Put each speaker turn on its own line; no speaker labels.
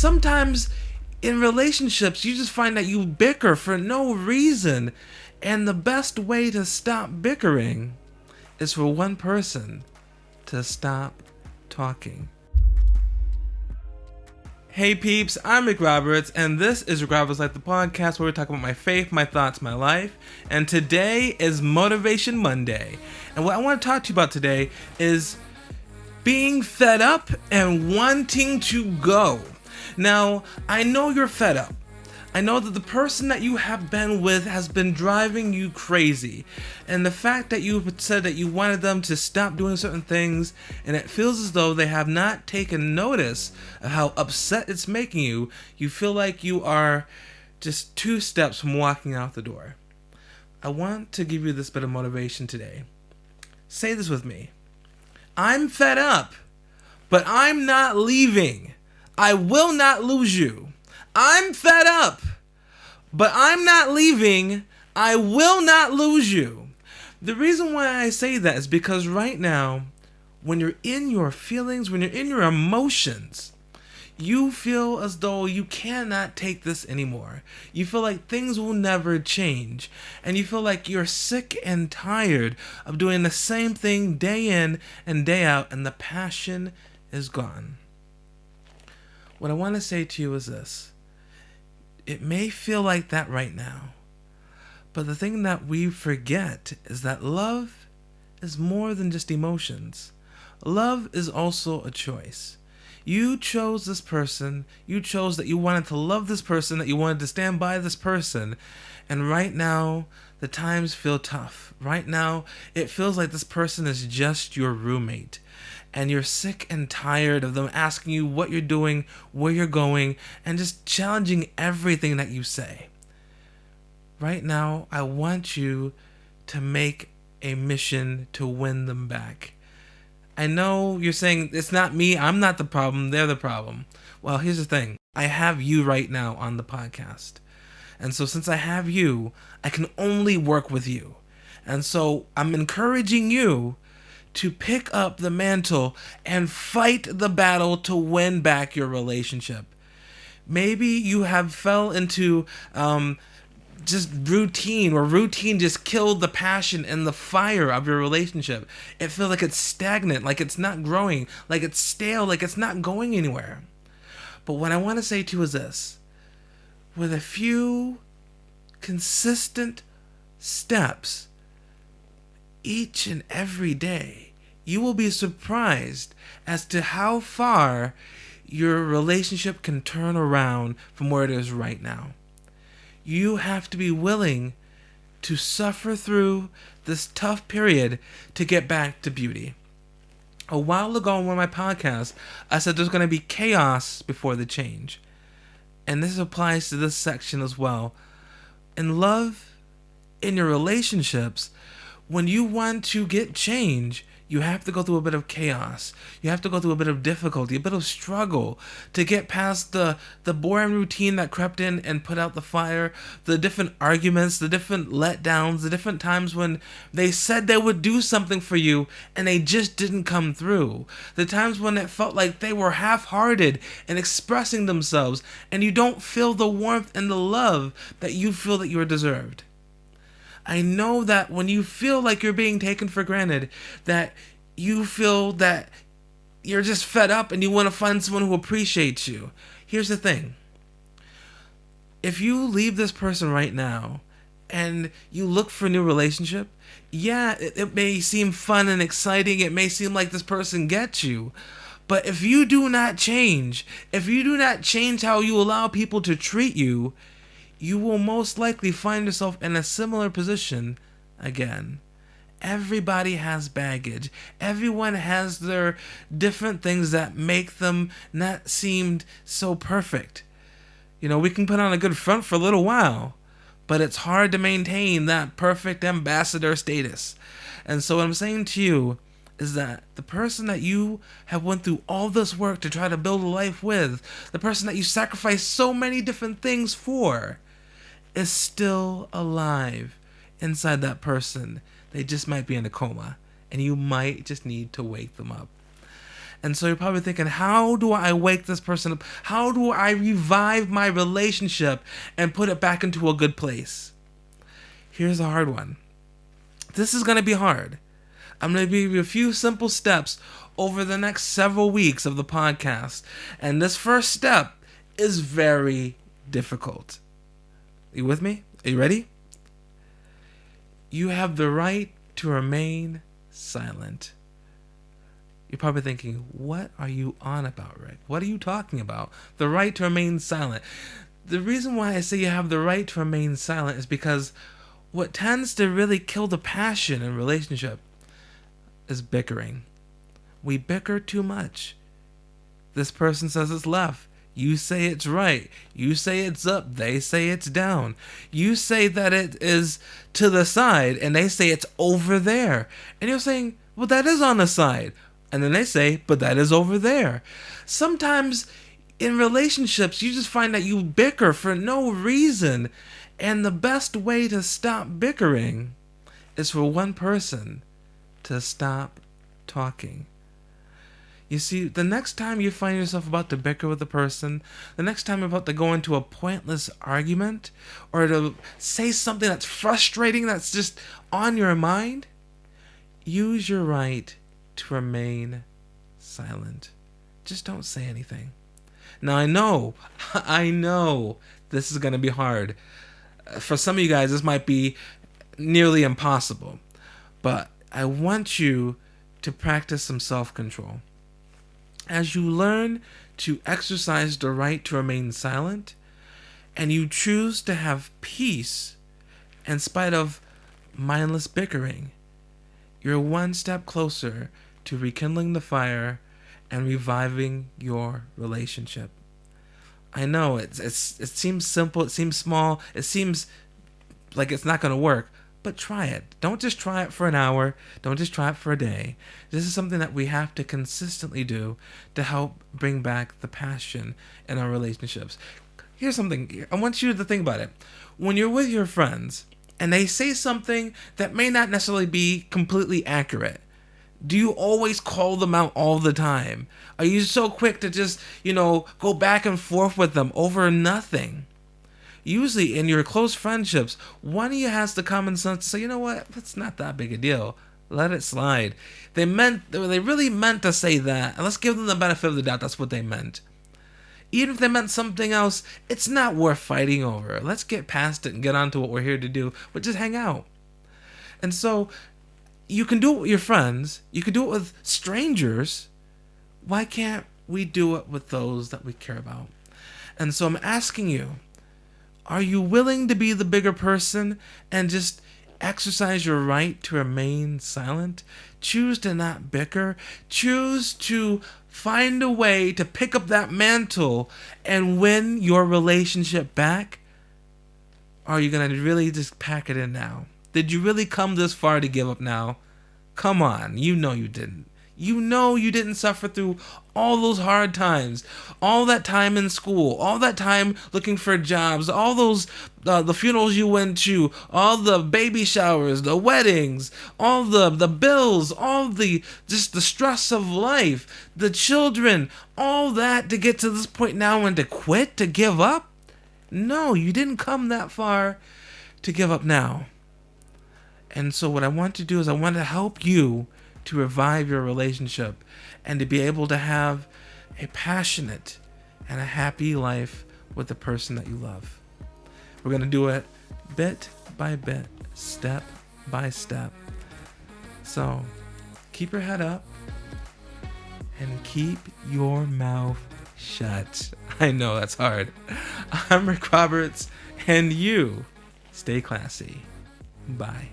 sometimes in relationships, you just find that you bicker for no reason. And the best way to stop bickering is for one person to stop talking. Hey peeps, I'm Rick Roberts, and this is RickRobertsLife The Podcast, where we talk about my faith, my thoughts, my life. And today is Motivation Monday. And what I want to talk to you about today is being fed up and wanting to go. Now, I know you're fed up. I know that the person that you have been with has been driving you crazy. And the fact that you said that you wanted them to stop doing certain things, and it feels as though they have not taken notice of how upset it's making you, you feel like you are just 2 steps from walking out the door. I want to give you this bit of motivation today. Say this with me. I'm fed up, but I'm not leaving. I will not lose you. I'm fed up, but I'm not leaving. I will not lose you. The reason why I say that is because right now, when you're in your feelings, when you're in your emotions, you feel as though you cannot take this anymore. You feel like things will never change. And you feel like you're sick and tired of doing the same thing day in and day out, and the passion is gone. What I want to say to you is this. It may feel like that right now, but the thing that we forget is that love is more than just emotions. Love is also a choice. You chose this person. You chose that you wanted to love this person, that you wanted to stand by this person. And right now, the times feel tough. Right now, it feels like this person is just your roommate. And you're sick and tired of them asking you what you're doing, where you're going, and just challenging everything that you say. Right now, I want you to make a mission to win them back. I know you're saying, it's not me, I'm not the problem, they're the problem. Well, here's the thing. I have you right now on the podcast. And so since I have you, I can only work with you. And so I'm encouraging you to pick up the mantle and fight the battle to win back your relationship. Maybe you have fell into just routine, or routine just killed the passion and the fire of your relationship. It feels like it's stagnant, like it's not growing, like it's stale, like it's not going anywhere. But what I want to say to you is this. With a few consistent steps each and every day, you will be surprised as to how far your relationship can turn around from where it is right now. You have to be willing to suffer through this tough period to get back to beauty. A while ago on one of my podcasts, I said there's going to be chaos before the change. And this applies to this section as well. In love, in your relationships, when you want to get change, you have to go through a bit of chaos. You have to go through a bit of difficulty, a bit of struggle to get past the boring routine that crept in and put out the fire, the different arguments, the different letdowns, the different times when they said they would do something for you and they just didn't come through. The times when it felt like they were half-hearted and expressing themselves, and you don't feel the warmth and the love that you feel that you're deserved. I know that when you feel like you're being taken for granted, that you feel that you're just fed up and you want to find someone who appreciates you. Here's the thing. If you leave this person right now and you look for a new relationship, yeah, it may seem fun and exciting. It may seem like this person gets you. But if you do not change, if you do not change how you allow people to treat you, you will most likely find yourself in a similar position again. Everybody has baggage. Everyone has their different things that make them not seem so perfect. You know, we can put on a good front for a little while, but it's hard to maintain that perfect ambassador status. And so what I'm saying to you is that the person that you have went through all this work to try to build a life with, the person that you sacrificed so many different things for, is still alive inside that person. They just might be in a coma, and you might just need to wake them up. And so you're probably thinking, how do I wake this person up? How do I revive my relationship and put it back into a good place? Here's a hard one. This is going to be hard. I'm going to give you a few simple steps over the next several weeks of the podcast. And this first step is very difficult. Are you with me? Are you ready? You have the right to remain silent. You're probably thinking, what are you on about, Rick? What are you talking about? The right to remain silent. The reason why I say you have the right to remain silent is because what tends to really kill the passion in a relationship is bickering. We bicker too much. This person says it's left. You say it's right. You say it's up. They say it's down. You say that it is to the side, and they say it's over there. And you're saying, well, that is on the side. And then they say, but that is over there. Sometimes in relationships, you just find that you bicker for no reason. And the best way to stop bickering is for one person to stop talking. You see, the next time you find yourself about to bicker with a person, the next time you're about to go into a pointless argument or to say something that's frustrating, that's just on your mind, use your right to remain silent. Just don't say anything. Now, I know this is going to be hard. For some of you guys, this might be nearly impossible. But I want you to practice some self-control. As you learn to exercise the right to remain silent, and you choose to have peace in spite of mindless bickering, you're one step closer to rekindling the fire and reviving your relationship. I know it seems simple, it seems small, it seems like it's not going to work, but try it. Don't just try it for an hour. Don't just try it for a day. This is something that we have to consistently do to help bring back the passion in our relationships. Here's something. I want you to think about it. When you're with your friends and they say something that may not necessarily be completely accurate, do you always call them out all the time? Are you so quick to just, go back and forth with them over nothing? Usually in your close friendships, one of you has the common sense to say, you know what, that's not that big a deal. Let it slide. They really meant to say that, and let's give them the benefit of the doubt. That's what they meant. Even if they meant something else, it's not worth fighting over. Let's get past it and get on to what we're here to do, but just hang out. And so you can do it with your friends. You can do it with strangers. Why can't we do it with those that we care about? And so I'm asking you, are you willing to be the bigger person and just exercise your right to remain silent? Choose to not bicker. Choose to find a way to pick up that mantle and win your relationship back? Or are you going to really just pack it in now? Did you really come this far to give up now? Come on, you know you didn't. You know you didn't suffer through all those hard times, all that time in school, all that time looking for jobs, all those the funerals you went to, all the baby showers, the weddings, all the bills, all the just the stress of life, the children, all that to get to this point now and to quit, to give up? No, you didn't come that far to give up now. And so what I want to do is I want to help you to revive your relationship and to be able to have a passionate and a happy life with the person that you love. We're going to do it bit by bit, step by step. So keep your head up and keep your mouth shut. I know that's hard. I'm Rick Roberts, and you stay classy. Bye.